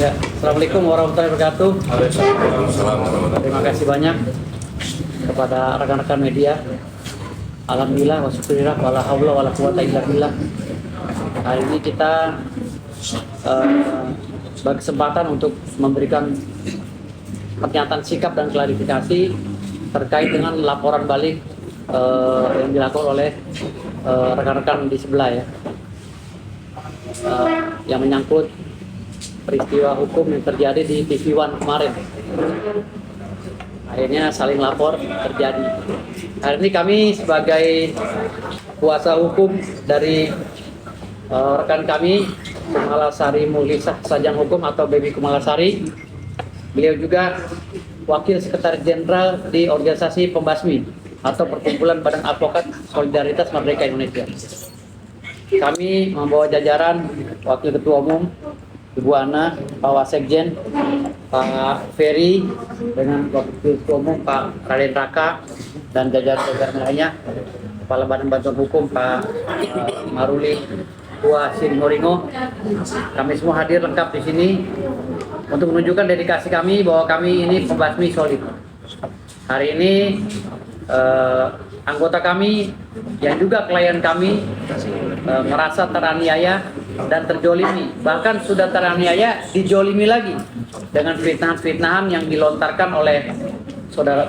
Ya, Assalamualaikum warahmatullahi wabarakatuh. Terima kasih banyak kepada rekan-rekan media. Alhamdulillah wa syukurillah wala haula wala quwata illa billah. Hari ini kita berkesempatan untuk memberikan pernyataan sikap dan klarifikasi terkait dengan laporan balik yang dilakukan oleh rekan-rekan di sebelah ya, yang menyangkut peristiwa hukum yang terjadi di TV One kemarin. Akhirnya saling lapor terjadi. Hari ini kami sebagai kuasa hukum dari rekan kami Kumalasari Mulisah Sajang Hukum atau Baby Kumalasari. Beliau juga Wakil Sekretaris Jenderal di Organisasi Pembasmi atau Perkumpulan Badan Advokat Solidaritas Merdeka Indonesia. Kami membawa jajaran Wakil Ketua Umum Ibu Ana, Pak Wasekjen, Pak Ferry, dengan Wakil Ketua Umum Pak Raden Raka, dan jajaran-jajaran lainnya, Kepala Badan Bantuan Hukum Pak Maruli Tua Singoringo. Kami semua hadir lengkap di sini untuk menunjukkan dedikasi kami bahwa kami ini pembasmi solid. Hari ini anggota kami yang juga klien kami merasa teraniaya dan terjolimi, bahkan sudah teraniaya dijolimi lagi dengan fitnahan-fitnahan yang dilontarkan oleh saudara.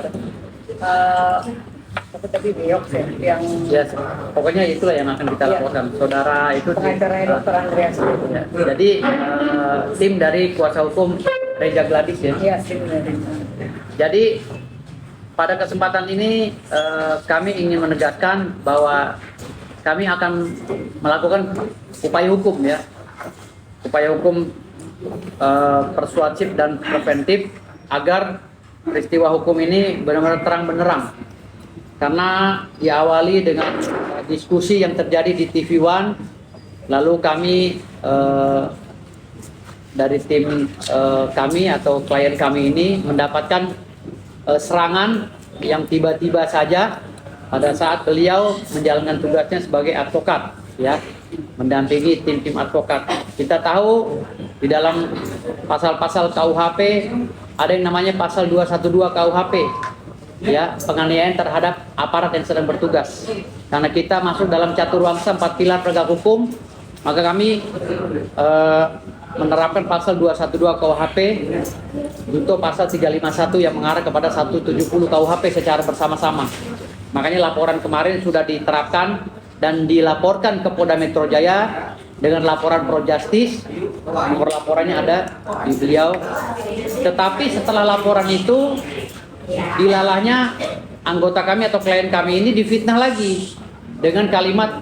Tapi Biok yang Ya, pokoknya itulah yang akan kita laporkan. Saudara itu pengacaranya Dr. Andreas. Ya, jadi tim dari kuasa hukum Reja Gladys ya. Iya, tim dari. Jadi pada kesempatan ini kami ingin menegaskan bahwa kami akan melakukan upaya hukum ya, upaya hukum persuasif dan preventif agar peristiwa hukum ini benar-benar terang benderang. Karena diawali dengan diskusi yang terjadi di TV One, lalu kami dari tim kami atau klien kami ini mendapatkan serangan yang tiba-tiba saja pada saat beliau menjalankan tugasnya sebagai advokat ya, mendampingi tim-tim advokat. Kita tahu di dalam pasal-pasal KUHP ada yang namanya pasal 212 KUHP ya, penganiayaan terhadap aparat yang sedang bertugas. Karena kita masuk dalam catur wangsa 4 pilar penegak hukum, maka kami menerapkan pasal 212 KUHP junto pasal 351 yang mengarah kepada 170 KUHP secara bersama-sama. Makanya laporan kemarin sudah diterapkan dan dilaporkan ke Polda Metro Jaya dengan laporan Pro Justice. Nomor laporannya ada di beliau. Tetapi setelah laporan itu, dilalahnya anggota kami atau klien kami ini difitnah lagi dengan kalimat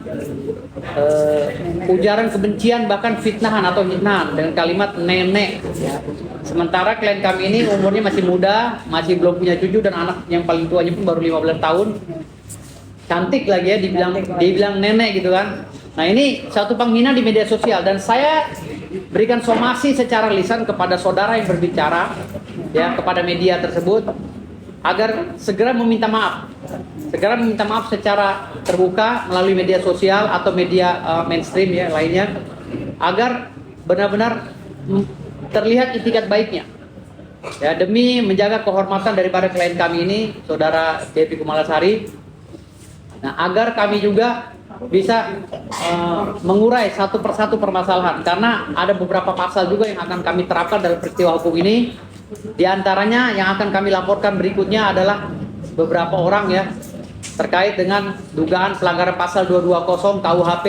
ujaran kebencian, bahkan fitnahan atau hinahan dengan kalimat nenek. Sementara klien kami ini umurnya masih muda, masih belum punya cucu, dan anak yang paling tuanya pun baru 15 tahun. Cantik lagi ya, dibilang nenek gitu kan. Nah, ini satu penghina di media sosial, dan saya berikan somasi secara lisan kepada saudara yang berbicara ya kepada media tersebut agar segera meminta maaf. Segera meminta maaf secara terbuka melalui media sosial atau media mainstream ya lainnya, agar benar-benar terlihat itikat baiknya ya, demi menjaga kehormatan daripada klien kami ini, saudara Baby Kumalasari. Nah, agar kami juga bisa mengurai satu persatu permasalahan, karena ada beberapa pasal juga yang akan kami terapkan dalam peristiwa hukum ini. Di antaranya yang akan kami laporkan berikutnya adalah beberapa orang ya, terkait dengan dugaan pelanggaran pasal 220 KUHP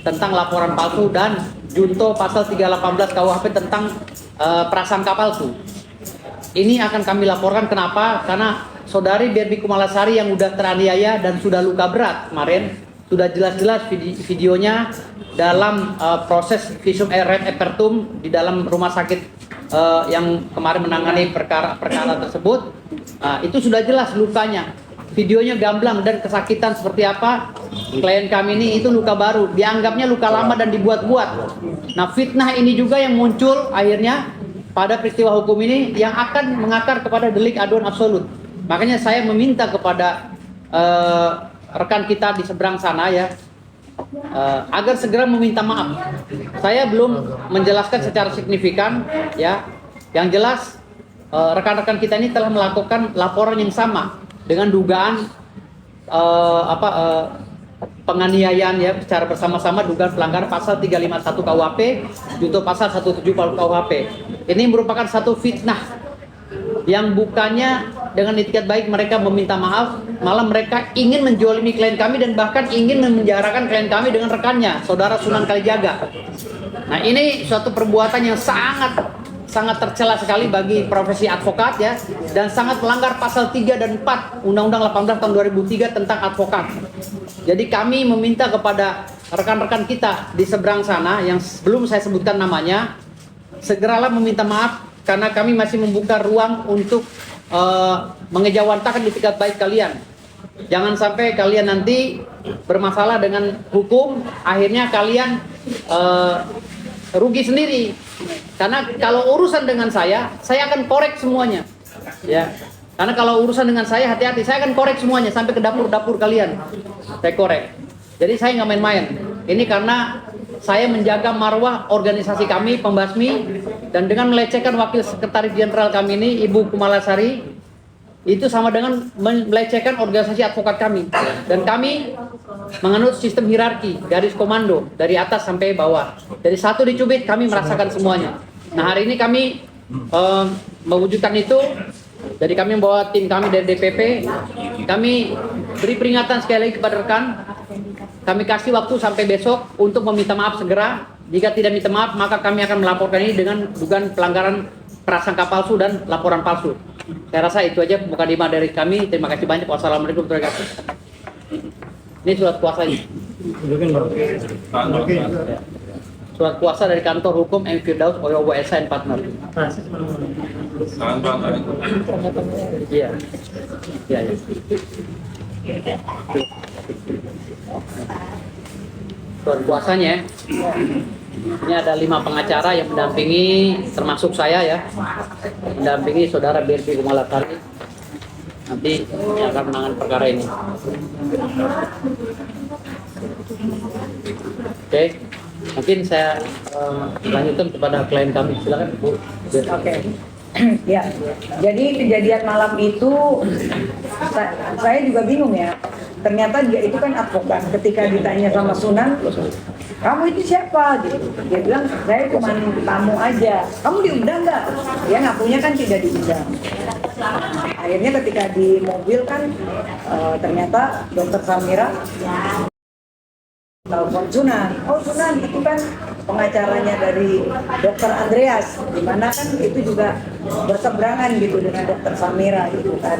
tentang laporan palsu dan junto pasal 318 KUHP tentang prasangka palsu. Ini akan kami laporkan. Kenapa? Karena saudari Baby Kumalasari yang sudah teraniaya dan sudah luka berat kemarin, sudah jelas-jelas videonya dalam proses visum et repertum di dalam rumah sakit yang kemarin menangani perkara tersebut. Itu sudah jelas lukanya, videonya gamblang dan kesakitan seperti apa. Klien kami ini itu luka baru, dianggapnya luka lama dan dibuat-buat. Nah, fitnah ini juga yang muncul akhirnya pada peristiwa hukum ini yang akan mengakar kepada delik aduan absolut. Makanya saya meminta kepada rekan kita di seberang sana ya, agar segera meminta maaf. Saya belum menjelaskan secara signifikan, ya. Yang jelas rekan-rekan kita ini telah melakukan laporan yang sama dengan dugaan penganiayaan ya secara bersama-sama, dugaan pelanggaran pasal 351 KUHP junto pasal 170 KUHP. Ini merupakan satu fitnah yang bukannya dengan itikat baik mereka meminta maaf, malah mereka ingin menjolimi klien kami dan bahkan ingin memenjarakan klien kami dengan rekannya, saudara Sunan Kalijaga. Nah, ini suatu perbuatan yang sangat tercela sekali bagi profesi advokat ya, dan sangat melanggar pasal 3 dan 4 Undang-Undang 18 tahun 2003 tentang advokat. Jadi kami meminta kepada rekan-rekan kita di seberang sana yang belum saya sebutkan namanya, segeralah meminta maaf karena kami masih membuka ruang untuk mengejawantakan itikat baik kalian. Jangan sampai kalian nanti bermasalah dengan hukum, akhirnya kalian rugi sendiri. Karena kalau urusan dengan saya akan korek semuanya. Ya. Karena kalau urusan dengan saya, hati-hati, saya akan korek semuanya sampai ke dapur-dapur kalian. Saya korek. Jadi saya nggak main-main. Ini karena saya menjaga marwah organisasi kami, Pembasmi, dan dengan melecehkan Wakil Sekretaris Jenderal kami ini, Ibu Kumalasari, itu sama dengan melecehkan organisasi advokat kami. Dan kami menganut sistem hierarki, garis komando, dari atas sampai bawah. Dari satu dicubit, kami merasakan semuanya. Nah, hari ini kami mewujudkan itu. Jadi kami membawa tim kami dari DPP. Kami beri peringatan sekali lagi kepada rekan. Kami kasih waktu sampai besok untuk meminta maaf segera. Jika tidak minta maaf, maka kami akan melaporkan ini dengan dugaan pelanggaran prasangka palsu dan laporan palsu. Saya rasa itu aja mukadimah dari kami. Terima kasih banyak. Wassalamualaikum warahmatullahi wabarakatuh. Ini surat kuasanya. Surat kuasa dari kantor hukum M. Firdaus Oyo WSA and Partner. Iya. Iya. Surat kuasanya. Ini ada 5 pengacara yang mendampingi, termasuk saya ya, mendampingi saudara Berbi Kumalasari. Nanti yang akan menangani perkara ini. Oke. Mungkin saya lanjutkan kepada klien kami. Silakan Bu. Oke. Ya, jadi kejadian malam itu saya juga bingung ya. Ternyata dia itu kan advokat. Ketika ditanya sama Sunan, kamu itu siapa? Gitu. Dia bilang, saya cuma tamu aja. Kamu diundang nggak? Dia ngakunya kan tidak diundang. Akhirnya ketika di mobil kan ternyata Dokter Samira telepon Sunan. Oh Sunan, itu kan pengacaranya dari Dokter Andreas, dimana kan itu juga berseberangan gitu dengan Dokter Samira gitu kan.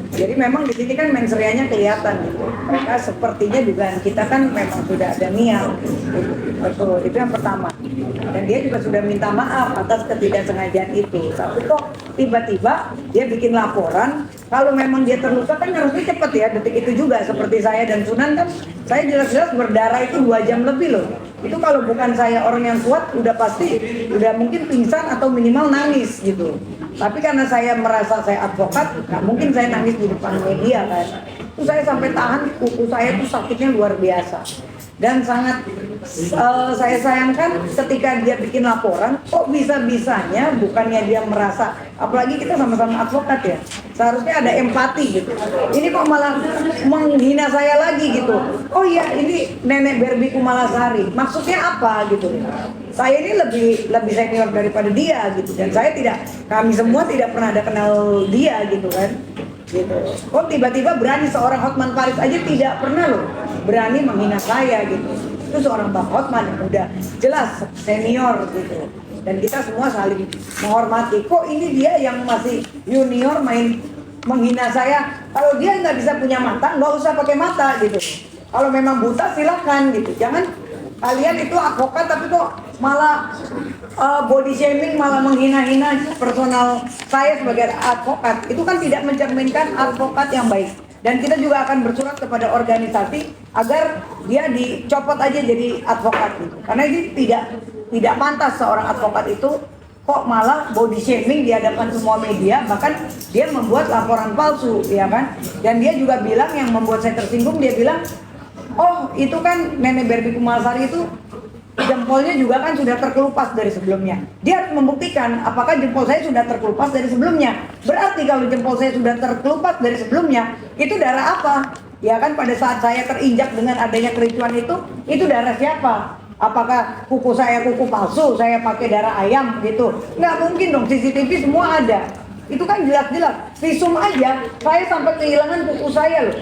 Jadi memang di sini kan menserianya kelihatan gitu. Mereka sepertinya dugaan kita kan memang sudah ada niat. Betul, itu yang pertama. Dan dia juga sudah minta maaf atas ketidaksengajaan itu. Tapi kok tiba-tiba dia bikin laporan. Kalau memang dia terluka kan harusnya cepat ya, detik itu juga. Seperti saya dan Sunan kan, saya jelas-jelas berdarah itu 2 jam lebih loh. Itu kalau bukan saya orang yang kuat, udah pasti, udah mungkin pingsan atau minimal nangis gitu. Tapi karena saya merasa saya advokat, nggak mungkin saya nangis di depan media kan. Itu saya sampai tahan, kuku saya itu sakitnya luar biasa. Dan sangat saya sayangkan ketika dia bikin laporan, kok bisa-bisanya bukannya dia merasa, apalagi kita sama-sama advokat ya, seharusnya ada empati gitu. Ini kok malah menghina saya lagi gitu. Oh iya, ini Nenek Berbi Kumalasari, maksudnya apa gitu. Saya ini lebih senior daripada dia gitu, dan saya tidak, kami semua tidak pernah ada kenal dia gitu kan. Gitu. Kok tiba-tiba berani seorang Hotman Paris aja tidak pernah loh berani menghina saya gitu. Itu seorang Bang Hotman yang udah jelas senior gitu. Dan kita semua saling menghormati. Kok ini dia yang masih junior main menghina saya? Kalau dia nggak bisa punya mata, nggak usah pakai mata gitu. Kalau memang buta silakan gitu. Jangan kalian itu advokat tapi kok malah body shaming, malah menghina-hina personal saya sebagai advokat. Itu kan tidak mencerminkan advokat yang baik. Dan kita juga akan bersurat kepada organisasi agar dia dicopot aja jadi advokat gitu. Karena ini tidak pantas seorang advokat itu kok malah body shaming di hadapan semua media, bahkan dia membuat laporan palsu, ya kan? Dan dia juga bilang, yang membuat saya tersinggung, dia bilang, oh Dok, itu kan Nenek Berbi Kumalasari itu jempolnya juga kan sudah terkelupas dari sebelumnya. Dia harus membuktikan apakah jempol saya sudah terkelupas dari sebelumnya. Berarti kalau jempol saya sudah terkelupas dari sebelumnya, itu darah apa? Ya kan pada saat saya terinjak dengan adanya kericuan itu darah siapa? Apakah kuku saya kuku palsu, saya pakai darah ayam gitu? Nggak mungkin dong, CCTV semua ada. Itu kan jelas-jelas. Visum aja, saya sampai kehilangan kuku saya loh.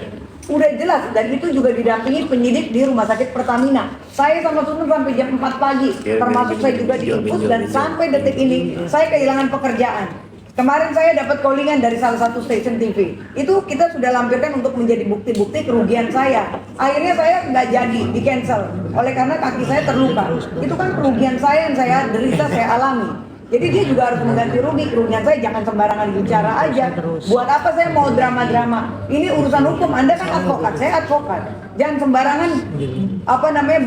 Udah jelas, dan itu juga didampingi penyidik di Rumah Sakit Pertamina. Saya sama Sunu sampai jam 4 pagi, termasuk saya juga diinfus, dan sampai detik ini saya kehilangan pekerjaan. Kemarin saya dapat callingan dari salah satu stasiun TV. Itu kita sudah lampirkan untuk menjadi bukti-bukti kerugian saya. Akhirnya saya nggak jadi, di cancel. Oleh karena kaki saya terluka. Itu kan kerugian saya yang saya derita, saya alami. Jadi dia juga harus mengganti rugi, kerugian saya jangan sembarangan bicara aja. Buat apa saya mau drama-drama? Ini urusan hukum, Anda kan advokat, saya advokat. Jangan sembarangan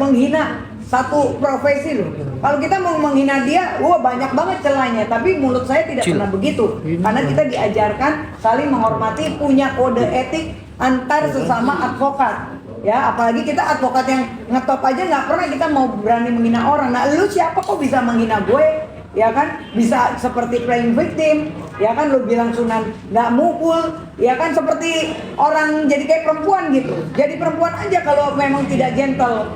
menghina satu profesi loh. Kalau kita mau menghina dia, banyak banget celahnya. Tapi mulut saya tidak pernah begitu. Karena kita diajarkan saling menghormati, punya kode etik antar sesama advokat. Ya, apalagi kita advokat yang ngetop aja nggak pernah kita mau berani menghina orang. Nah, lu siapa kok bisa menghina gue? Ya kan, bisa seperti playing victim, ya kan, lu bilang Sunan nggak mukul, ya kan, seperti orang jadi kayak perempuan gitu. Jadi perempuan aja kalau memang tidak gentle.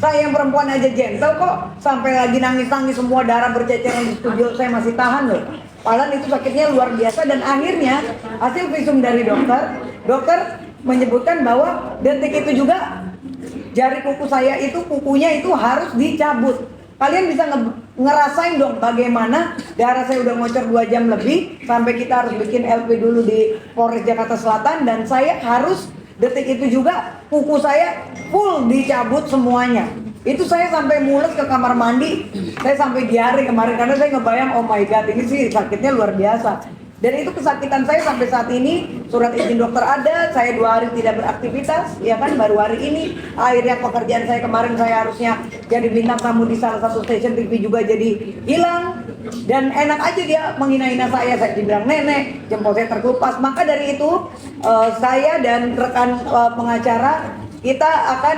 Saya yang perempuan aja gentle kok, sampai lagi nangis-nangis semua darah berceceran di studio saya masih tahan loh. Padahal itu sakitnya luar biasa, dan akhirnya hasil visum dari dokter menyebutkan bahwa detik itu juga jari kuku saya itu, kukunya itu harus dicabut. Kalian bisa ngerasain dong bagaimana darah saya udah ngocor 2 jam lebih, sampai kita harus bikin LP dulu di Polres Jakarta Selatan, dan saya harus detik itu juga kuku saya full dicabut semuanya. Itu saya sampai mules ke kamar mandi, saya sampai diare kemarin karena saya ngebayang, oh my god, ini sih sakitnya luar biasa. Dan itu kesakitan saya sampai saat ini, surat izin dokter ada, saya 2 hari tidak beraktivitas, ya kan, baru hari ini. Akhirnya pekerjaan saya kemarin, saya harusnya jadi bintang tamu di salah satu stasiun TV juga jadi hilang. Dan enak aja dia menghina-hina saya dibilang nenek, jempol saya terkelupas. Maka dari itu, saya dan rekan pengacara, kita akan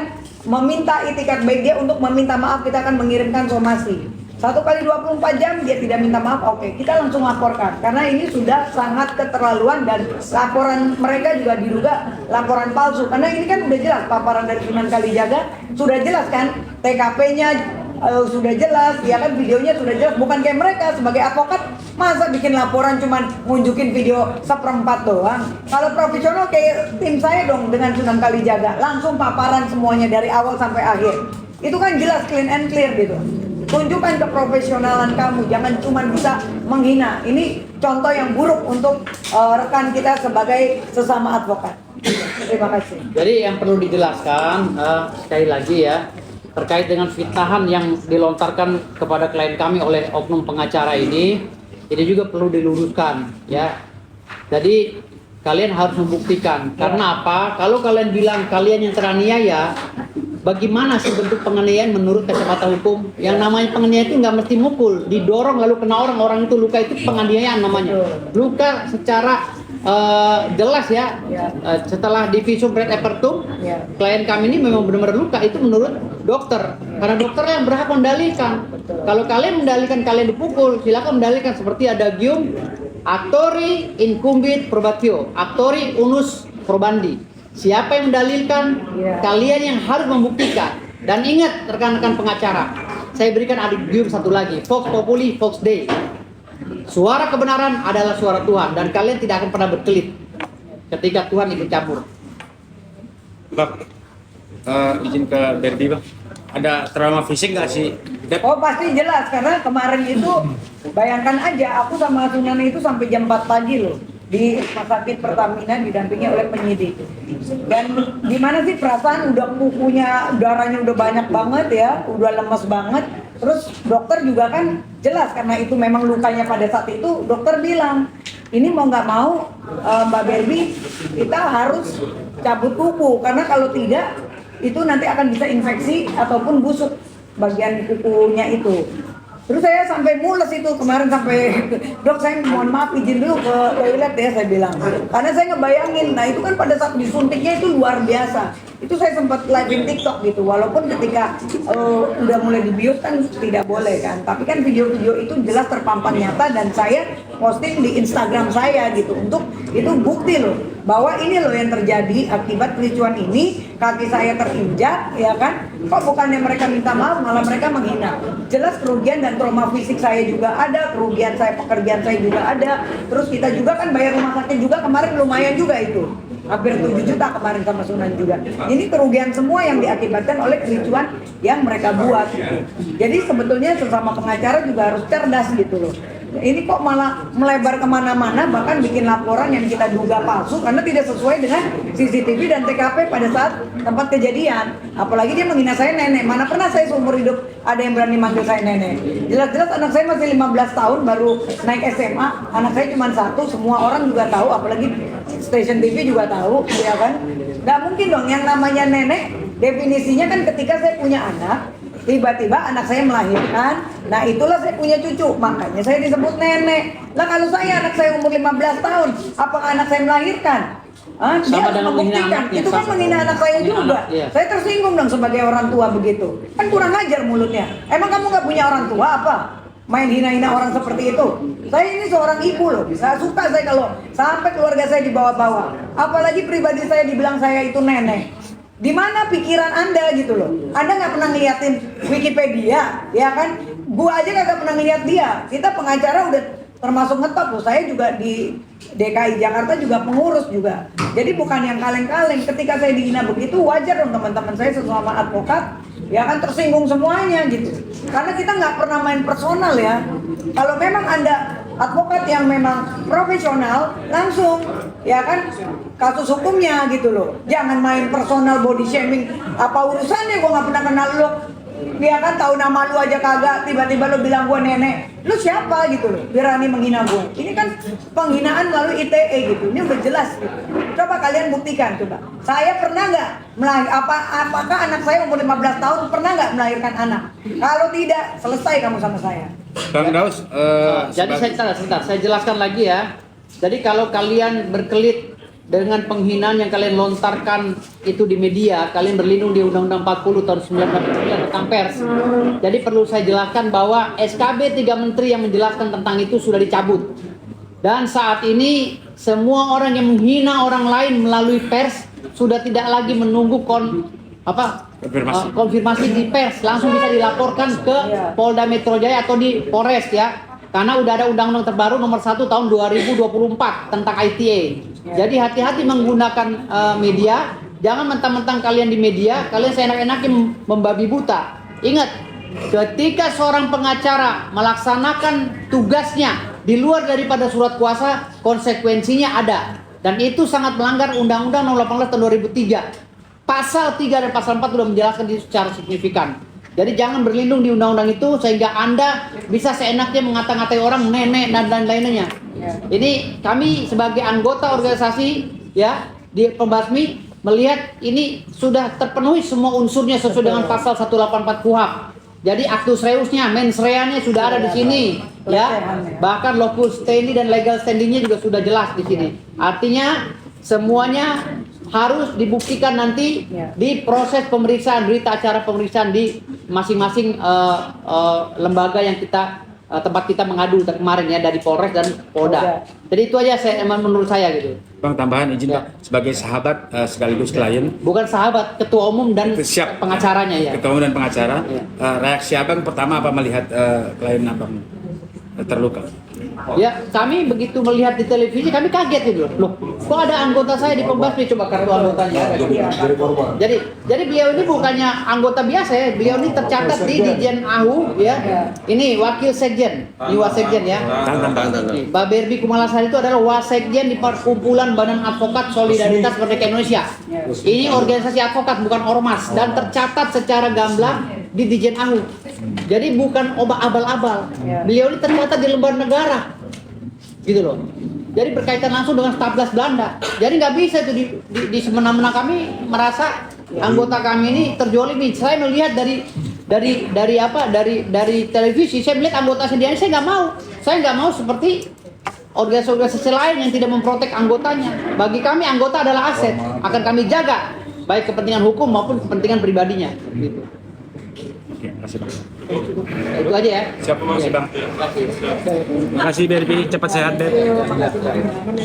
meminta itikat baik dia untuk meminta maaf, kita akan mengirimkan somasi. 1 kali 24 jam dia tidak minta maaf, oke, kita langsung laporkan. Karena ini sudah sangat keterlaluan, dan laporan mereka juga diduga laporan palsu. Karena ini kan udah jelas, paparan dari Sunan Kalijaga sudah jelas kan, TKP-nya sudah jelas, ya kan, videonya sudah jelas. Bukan kayak mereka sebagai advokat, masa bikin laporan cuman nunjukin video 1/4 doang. Kalau profesional kayak tim saya dong dengan Sunan Kalijaga, langsung paparan semuanya dari awal sampai akhir. Itu kan jelas, clean and clear gitu. Tunjukkan keprofesionalan kamu, jangan cuma bisa menghina. Ini contoh yang buruk untuk rekan kita sebagai sesama advokat. Terima kasih. Jadi yang perlu dijelaskan sekali lagi ya, terkait dengan fitnahan yang dilontarkan kepada klien kami oleh oknum pengacara ini juga perlu diluruskan ya. Jadi kalian harus membuktikan. Karena apa? Kalau kalian bilang kalian yang teraniaya, bagaimana sih bentuk penganiayaan menurut kacamata hukum? Yang namanya penganiayaan itu nggak mesti mukul, didorong lalu kena orang itu luka, itu penganiayaan namanya. Luka secara jelas ya. Setelah divisum red apertum, klien kami ini memang benar-benar luka, itu menurut dokter. Karena dokter yang berhak mendalilkan. Kalau kalian mendalilkan kalian dipukul, silakan mendalilkan seperti adagium actori incumbit probatio, actori unus probandi. Siapa yang mendalilkan, kalian yang harus membuktikan. Dan ingat rekan-rekan pengacara, saya berikan adigium satu lagi, Vox Populi, Vox Dei. Suara kebenaran adalah suara Tuhan, dan kalian tidak akan pernah berkelit ketika Tuhan ikut campur. Bang, izin ke Berdi bang, ada trauma fisik nggak sih? Oh pasti jelas, karena kemarin itu bayangkan aja, aku sama Sunan itu sampai jam 4 pagi loh di Rumah Sakit Pertamina didampingi oleh penyidik. Dan gimana sih perasaan, udah kukunya, darahnya udah banyak banget ya, udah lemes banget. Terus dokter juga kan jelas, karena itu memang lukanya pada saat itu, dokter bilang, ini mau nggak mau Mbak Berbi, kita harus cabut kuku, karena kalau tidak itu nanti akan bisa infeksi ataupun busuk bagian kukunya itu. Terus saya sampai mules itu kemarin, sampai dok saya mohon maaf izin dulu ke toilet ya, saya bilang, karena saya ngebayangin. Nah itu kan pada saat disuntiknya itu luar biasa. Itu saya sempat live di TikTok gitu, walaupun ketika udah mulai di-mute kan tidak boleh kan, tapi kan video-video itu jelas terpampang nyata dan saya posting di Instagram saya gitu, untuk itu bukti loh bahwa ini loh yang terjadi akibat kericuan ini, kaki saya terinjak ya kan, kok bukannya mereka minta maaf malah mereka menghina. Jelas kerugian dan trauma fisik saya juga ada, kerugian saya, pekerjaan saya juga ada, terus kita juga kan bayar rumah sakit juga kemarin lumayan juga itu, hampir 7 juta kemarin sama Sunan juga. Ini kerugian semua yang diakibatkan oleh kericuan yang mereka buat gitu. Jadi sebetulnya sesama pengacara juga harus cerdas gitu loh. Ini kok malah melebar kemana-mana, bahkan bikin laporan yang kita duga palsu karena tidak sesuai dengan CCTV dan TKP pada saat tempat kejadian. Apalagi dia menghina saya nenek. Mana pernah saya seumur hidup ada yang berani manggil saya nenek. Jelas-jelas anak saya masih 15 tahun baru naik SMA. Anak saya cuma 1, semua orang juga tahu, apalagi stasiun TV juga tahu, ya kan? Gak mungkin dong yang namanya nenek, definisinya kan ketika saya punya anak, tiba-tiba anak saya melahirkan, nah itulah saya punya cucu, makanya saya disebut nenek. Lah kalau saya, anak saya umur 15 tahun, apakah anak saya melahirkan? Dia harus membuktikan, itu kan menghina anak saya juga. Iya. Saya tersinggung dong sebagai orang tua begitu. Kan kurang ajar mulutnya. Emang kamu gak punya orang tua apa? Main hina-hina orang seperti itu. Saya ini seorang ibu loh, bisa suka saya kalau sampai keluarga saya dibawa-bawa. Apalagi pribadi saya dibilang saya itu nenek. Di mana pikiran Anda gitu loh? Anda nggak pernah ngeliatin Wikipedia, ya kan? Gua aja nggak pernah ngeliat dia. Kita pengacara udah termasuk ngetop loh. Saya juga di DKI Jakarta juga pengurus juga. Jadi bukan yang kaleng-kaleng. Ketika saya dihina begitu, wajar dong teman-teman saya sesama advokat, ya kan, tersinggung semuanya gitu. Karena kita nggak pernah main personal ya. Kalau memang Anda advokat yang memang profesional, langsung ya kan kasus hukumnya gitu loh. Jangan main personal body shaming. Apa urusannya, gue nggak pernah kenal lo. Dia kan tahu nama lu aja kagak, tiba-tiba lu bilang gue nenek. Lu siapa gitu loh, berani menghina gue. Ini kan penghinaan melalui ITE gitu. Ini udah jelas gitu. Coba kalian buktikan coba. Saya pernah nggak apakah anak saya umur 15 tahun pernah nggak melahirkan anak? Kalau tidak, selesai kamu sama saya. Bang Daus, Jadi sebentar, saya jelaskan lagi ya. Jadi kalau kalian berkelit dengan penghinaan yang kalian lontarkan itu di media, kalian berlindung di Undang-Undang 40 tahun 1999 tentang pers. Jadi perlu saya jelaskan bahwa SKB 3 menteri yang menjelaskan tentang itu sudah dicabut. Dan saat ini semua orang yang menghina orang lain melalui pers sudah tidak lagi menunggu konfirmasi di pers, langsung bisa dilaporkan ke Polda Metro Jaya atau di Polres ya. Karena udah ada undang-undang terbaru nomor 1 tahun 2024 tentang ITE. Jadi hati-hati menggunakan media. Jangan mentang-mentang kalian di media, kalian seenak-enaknya membabi buta. Ingat, ketika seorang pengacara melaksanakan tugasnya di luar daripada surat kuasa, konsekuensinya ada. Dan itu sangat melanggar Undang-Undang nomor 18 tahun 2003. Pasal 3 dan pasal 4 sudah menjelaskan itu secara signifikan. Jadi jangan berlindung di undang-undang itu sehingga Anda bisa seenaknya mengata-ngatai orang nenek dan lain-lainnya. Ini kami sebagai anggota organisasi ya di Pembasmi melihat ini sudah terpenuhi semua unsurnya sesuai dengan pasal 184 KUHP. Jadi actus reusnya, mens reanya sudah ada di sini ya. Bahkan locus standi dan legal standingnya juga sudah jelas di sini. Artinya semuanya harus dibuktikan nanti di proses pemeriksaan, berita acara pemeriksaan di masing-masing lembaga yang tempat kita mengadu kemarin ya, dari Polres dan Polda. Jadi itu aja menurut saya gitu. Bang, tambahan izin Pak, sebagai sahabat sekaligus klien. Bukan sahabat, ketua umum dan pengacaranya ya. Ketua umum dan pengacara. Reaksi Abang pertama apa melihat klien Abang terluka? Ya, kami begitu melihat di televisi kami kaget gitu loh. Kok ada anggota saya di Pembasmi, coba kartu anggotanya. Jadi beliau ini bukannya anggota biasa ya. Beliau ini tercatat di Dijen AHU ya. Ini wakil sekjen, ini wasekjen ya. Mbak Berbi Kumalasari itu adalah wasekjen di Perkumpulan Badan Advokat Solidaritas Merdeka Indonesia. Ini organisasi advokat bukan ormas dan tercatat secara gamblang di Dijen AHU. Jadi bukan abal-abal. Beliau ini tercatat di lembaga negara. Gitu loh. Jadi berkaitan langsung dengan Stablas Belanda. Jadi nggak bisa itu di semena-mena kami merasa anggota kami ini terjolimi. Saya melihat dari televisi, saya melihat anggota sendiri, saya nggak mau. Saya nggak mau seperti organisasi lain yang tidak memprotek anggotanya. Bagi kami anggota adalah aset, akan kami jaga. baik kepentingan hukum maupun kepentingan pribadinya. Gitu. Oke, makasih Bang. Itu aja ya. Siap, makasih Bang. Terima kasih. Makasih Berbi, cepat sehat Ber. Terima kasih banyak.